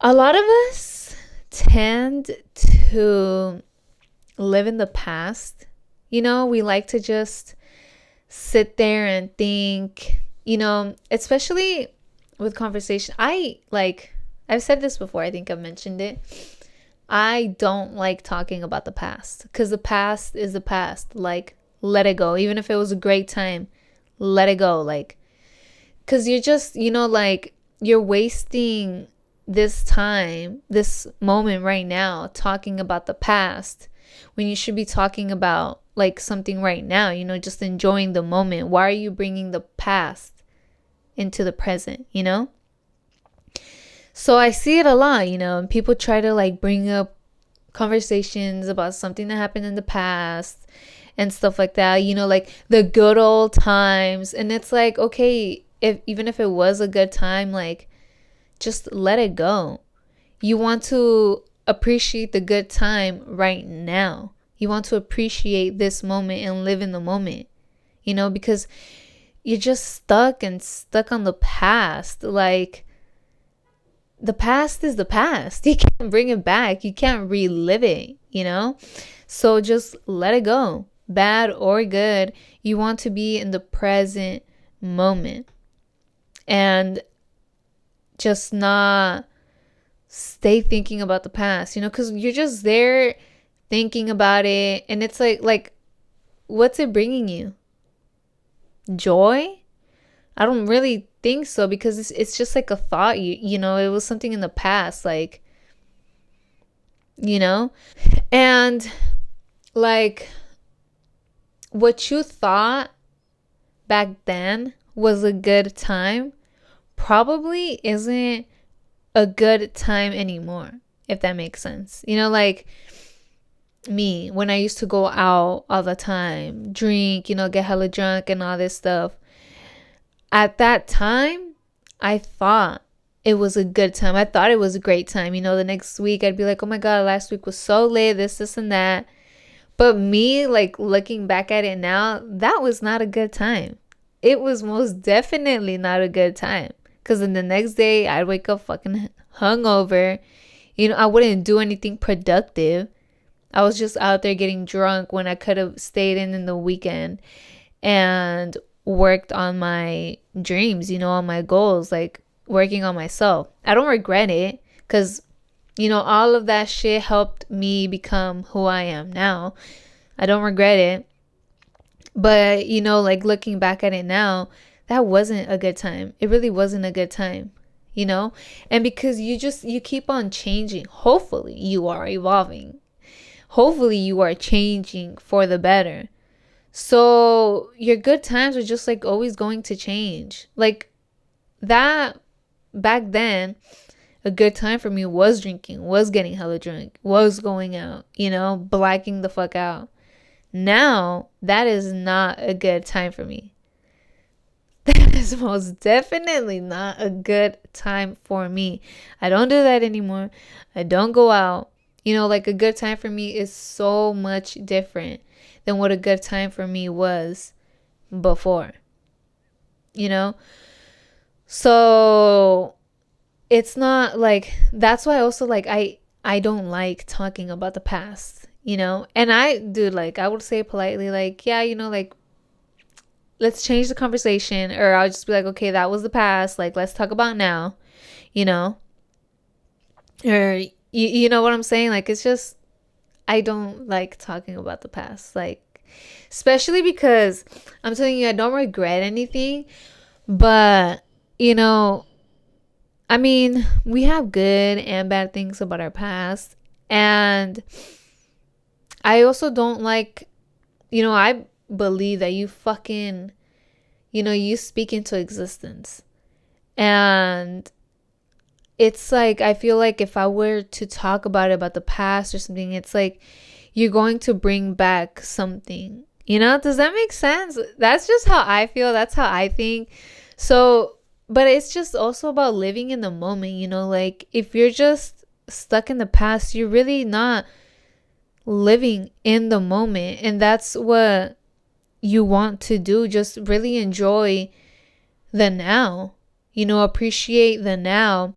A lot of us tend to live in the past. We like to just sit there and think, especially with conversation. I've said this before, I think I've mentioned it. I don't like talking about the past because the past is the past. Like, let it go. Even if it was a great time, let it go. Like, because you're just, you're wasting this time, this moment right now, talking about the past when you should be talking about like something right now, just enjoying the moment. Why are you bringing the past into the present? So I see it a lot, and people try to like bring up conversations about something that happened in the past and stuff like that, like the good old times. And it's like, okay, if even if it was a good time, like just let it go. You want to appreciate the good time right now. You want to appreciate this moment and live in the moment, because you're just stuck on the past. Like, the past is the past. You can't bring it back. You can't relive it. So just let it go. Bad or good. You want to be in the present moment and just not stay thinking about the past, because you're just there thinking about it. And it's like, what's it bringing you? Joy? I don't really think so, because it's just like a thought. It was something in the past, like, and like what you thought back then was a good time probably isn't a good time anymore, if that makes sense. Like me, when I used to go out all the time, drink, get hella drunk and all this stuff. At that time, I thought it was a good time. I thought it was a great time. The next week I'd be like, oh my God, last week was so lit, this, and that. But me, like, looking back at it now, that was not a good time. It was most definitely not a good time. Because then the next day, I'd wake up fucking hungover. I wouldn't do anything productive. I was just out there getting drunk when I could have stayed in the weekend and worked on my dreams, on my goals, like working on myself. I don't regret it, because all of that shit helped me become who I am now. I don't regret it. But like looking back at it now, that wasn't a good time. It really wasn't a good time. And because you keep on changing, hopefully you are evolving, hopefully you are changing for the better. So your good times are just like always going to change. Like that back then, a good time for me was drinking, was getting hella drunk, was going out, blacking the fuck out. Now, that is not a good time for me. That is most definitely not a good time for me. I don't do that anymore. I don't go out. Like a good time for me is so much different than what a good time for me was before. So it's not like, that's why also like I don't like talking about the past, and I do, like, I would say politely, like, yeah, like, let's change the conversation, or I'll just be like, okay, that was the past, like, let's talk about now, or you know what I'm saying? Like, it's just, I don't like talking about the past, like, especially because I'm telling you, I don't regret anything, but I mean, we have good and bad things about our past. And I also don't like, I believe that you fucking, you speak into existence. And it's like, I feel like if I were to talk about the past or something, it's like you're going to bring back something. Does that make sense? That's just how I feel. That's how I think. So, but it's just also about living in the moment, like if you're just stuck in the past, you're really not living in the moment. And that's what you want to do. Just really enjoy the now, appreciate the now.